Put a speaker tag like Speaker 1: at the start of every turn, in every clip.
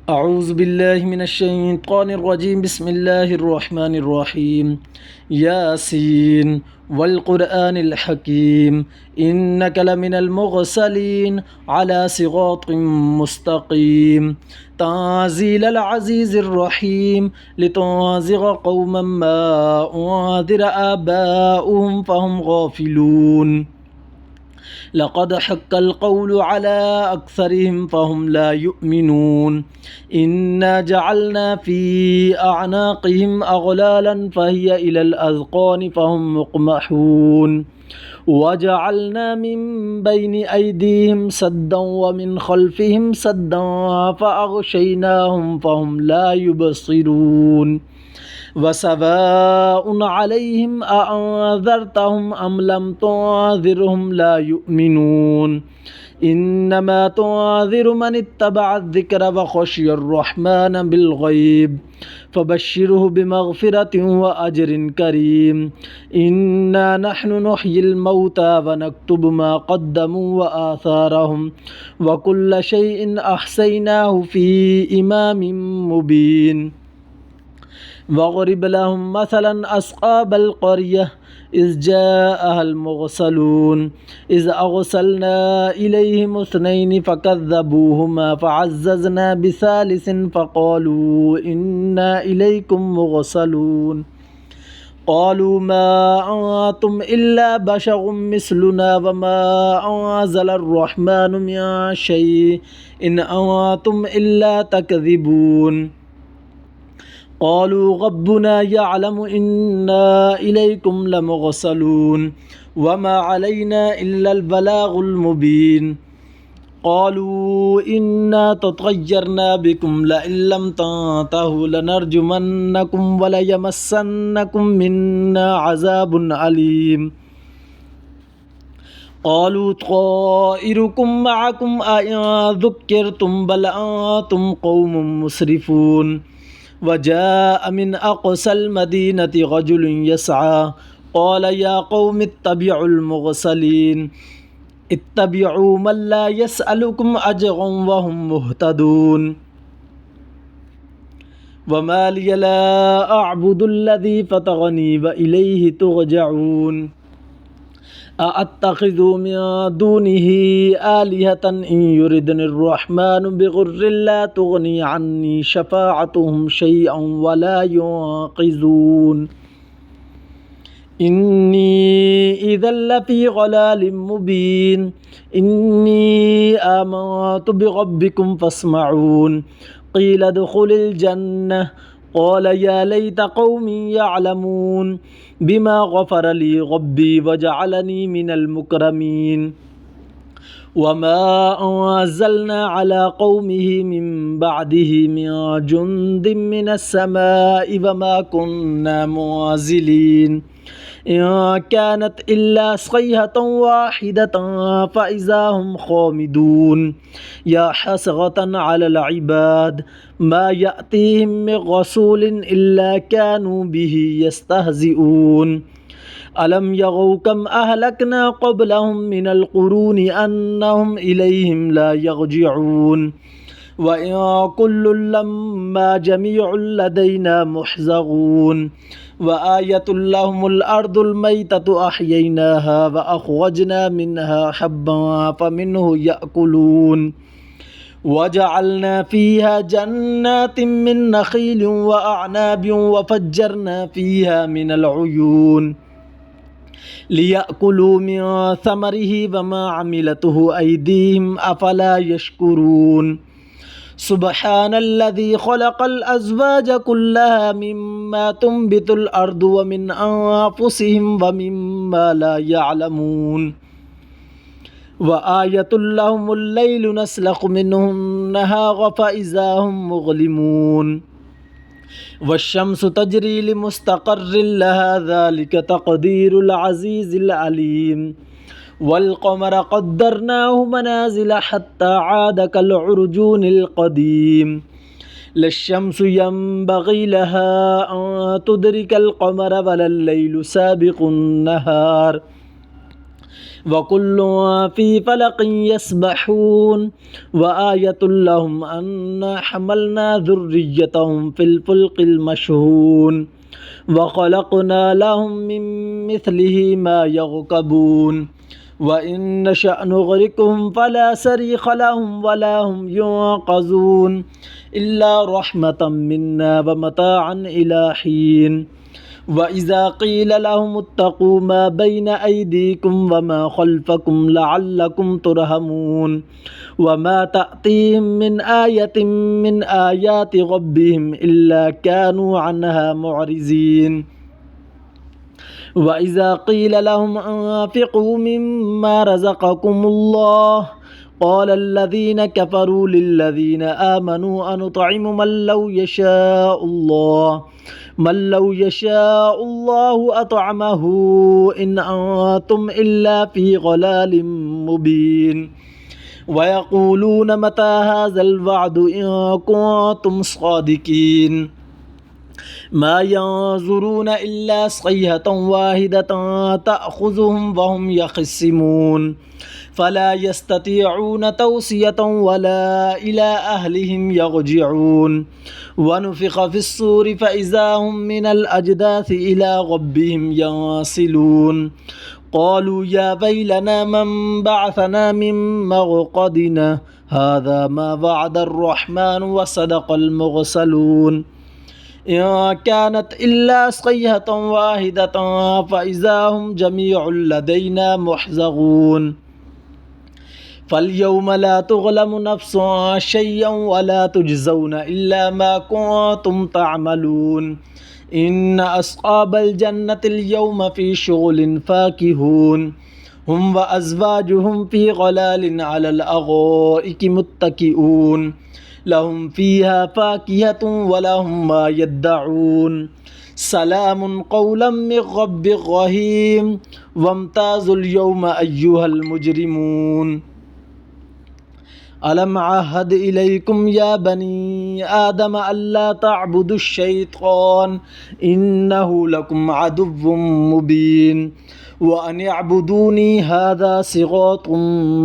Speaker 1: أعوذ بالله من الشيطان الرجيم بسم الله الرحمن الرحيم ياسين والقرآن الحكيم إنك لمن المرسلين على صراط مستقيم تنزيل العزيز الرحيم لتنذر قوما ما أنذر آباؤهم فهم غافلون لقد حق القول على أكثرهم فهم لا يؤمنون إنا جعلنا في أعناقهم أغلالا فهي إلى الأذقان فهم مقمحون وجعلنا من بين أيديهم سدا ومن خلفهم سدا فأغشيناهم فهم لا يبصرون وسواء عليهم أأنذرتهم أم لم تنذرهم لا يؤمنون إنما تنذر من اتبع الذكر وخشي الرحمن بالغيب فبشره بمغفرة وأجر كريم إنا نحن نحيي الموتى ونكتب ما قدموا وآثارهم وكل شيء أحصيناه في إمام مبين واضرب لهم مثلا أصحاب القرية إذ جاءها المرسلون إذ أرسلنا إليهم اثنين فكذبوهما فعززنا بثالث فقالوا إنا إليكم مرسلون قالوا ما أنتم إلا بشر مثلنا وما أنزل الرحمن من شيء إن أنتم إلا تكذبون قالوا ربنا يعلم إنا إليكم لمرسلون وما علينا إلا البلاغ المبين قالوا إنا تطيرنا بكم لئن لم تنتهوا لنرجمنكم وليمسنكم منا عذاب أليم قالوا طائركم معكم أئن ذكرتم بل أنتم قوم مسرفون وجاء من أقصى المدينة رجل يسعى قال يا قوم اتبعوا المرسلين اتبعوا من لا يسألكم أجرا وهم مهتدون وما لي لا أعبد الذي فطرني وإليه ترجعون أأتخذ من دونه آلهة إن يردني الرحمن بضر لا تغني عني شفاعتهم شيئا ولا ينقذون إني إذا لفي ضلال مبين إني آمنت بربكم فاسمعون قيل ادخل الجنة قال يا ليت قومي يعلمون بما غفر لي ربي وجعلني من المكرمين وما أنزلنا على قومه من بعده من جند من السماء وما كنا منزلين إن كانت إلا صيحة واحدة فإذا هم خامدون يا حسرة على العباد ما يأتيهم من رسول إلا كانوا به يستهزئون ألم يروا كم أهلكنا قبلهم من القرون أنهم إليهم لا يرجعون وإن كل لما جميع لدينا محزرون وآية لهم الأرض الميتة أحييناها وأخرجنا منها حبا فمنه يأكلون وجعلنا فيها جنات من نخيل وأعناب وفجرنا فيها من العيون ليأكلوا من ثمره وما عملته أيديهم أفلا يشكرون سبحان الذي خلق الأزواج كلها مما تنبت الأرض ومن أنفسهم ومما لا يعلمون وآية لهم الليل نسلخ منه النهار فإذا هم مظلمون والشمس تجري لمستقر لها ذلك تقدير العزيز العليم والقمر قدرناه منازل حتى عاد كالعرجون القديم لا الشمس ينبغي لها أن تدرك القمر ولا الليل سابق النهار وكل في فلق يسبحون وآية لهم أنا حملنا ذريتهم في الفلق المشحون وخلقنا لهم من مثله ما يركبون وإن نشأ نغرقهم فلا صريخ لهم ولا هم ينقذون إلا رحمة منا ومتاعا إلى حين وإذا قيل لهم اتقوا ما بين أيديكم وما خلفكم لعلكم ترحمون وما تأتيهم من آية من آيات ربهم إلا كانوا عنها معرضين وإذا قيل لهم أنفقوا مما رزقكم الله قال الذين كفروا للذين آمنوا أنطعم من لو يشاء الله أطعمه إن أنتم إلا في ضلال مبين ويقولون متى هذا الوعد إن كنتم صادقين ما ينظرون إلا صيحة واحدة تأخذهم وهم يخصمون فلا يستطيعون توصية ولا إلى أهلهم يرجعون ونفخ في الصور فإذا هم من الأجداث إلى ربهم ينسلون قالوا يا ويلنا من بعثنا من مرقدنا هذا ما وعد الرحمن وصدق المرسلون إن كانت إلا صيحة واحدة فإذا هم جميع لدينا محضرون فاليوم لا تظلم نفس شيئا ولا تجزون إلا ما كنتم تعملون إن أصحاب الجنة اليوم في شغل فاكهون هم وأزواجهم في ظلال على الأرائك متكئون لهم فيها فاكهة ولهم ما يدعون سلام قولا من رب رحيم وامتازوا اليوم أيها المجرمون ألم عهد إليكم يا بني آدم ألا تعبدوا الشيطان إنه لكم عدو مبين وأن اعبدوني هذا صراط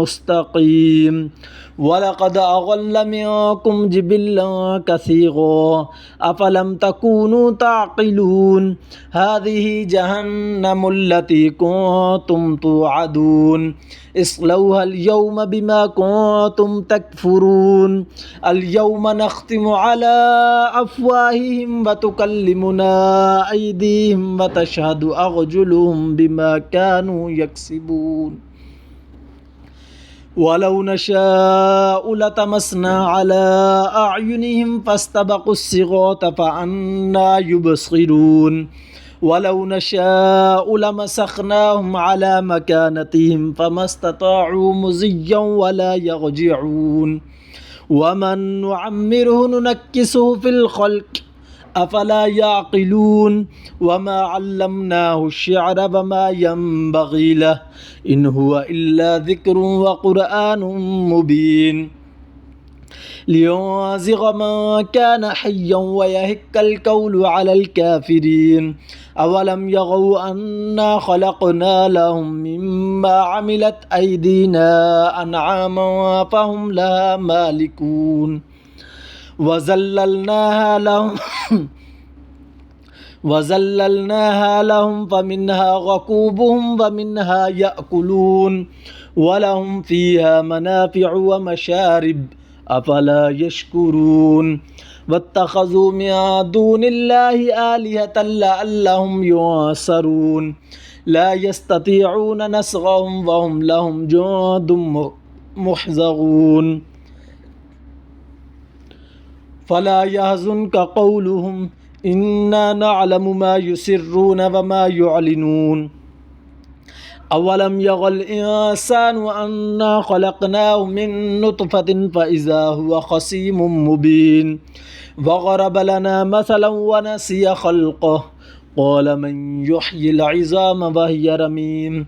Speaker 1: مستقيم ولقد أضل منكم جبلا كثيرا أفلم تكونوا تعقلون هذه جهنم التي كنتم توعدون اصلوها اليوم بما كنتم تكفرون اليوم نختم على أفواههم وتكلمنا أيديهم وتشهد أرجلهم بما كانوا يكسبون ولو نشاء لطمسنا على أعينهم فاستبقوا الصراط فأنى يبصرون ولو نشاء لمسخناهم على مكانتهم فما استطاعوا مضيا ولا يرجعون ومن نعمره ننكسه في الخلق أفلا يعقلون وما علمناه الشعر وما ينبغي له إن هو إلا ذكر وقرآن مبين لينذر من كان حيا ويهك القول على الكافرين أولم يروا أنا خلقنا لهم مما عملت أيدينا أنعاما فهم لها مالكون وزللناها لهم فمنها ركوبهم ومنها يأكلون ولهم فيها منافع ومشارب أفلا يشكرون واتخذوا من دون الله آلهة لعلهم ينصرون لا يستطيعون نصرهم وهم لهم جند محضرون فلا يحزنك قولهم إنا نعلم ما يسرون وما يعلنون أولم ير الإنسان أنا خلقناه من نطفة فإذا هو خصيم مبين وضرب لنا مثلا ونسي خلقه قال من يحيي العظام وهي رميم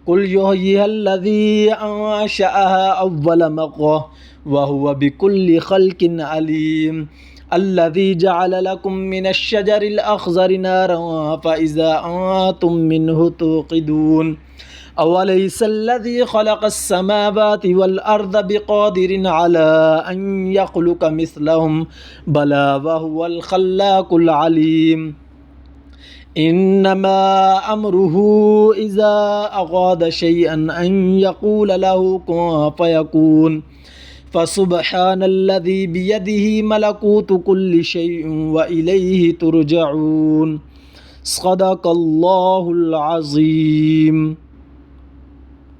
Speaker 1: قل يحييها الذي أنشأها أول مرة وهو بكل خلق عليم الذي جعل لكم من الشجر الأخضر نارا فإذا أنتم منه توقدون أوليس الذي خلق السماوات والأرض بقادر على أن يخلق مثلهم بلى وهو الخلاق العليم إنما أمره إذا أراد شيئا أن يقول له كن فيكون فسبحان الذي بيده ملكوت كل شيء وإليه ترجعون صدق الله العظيم.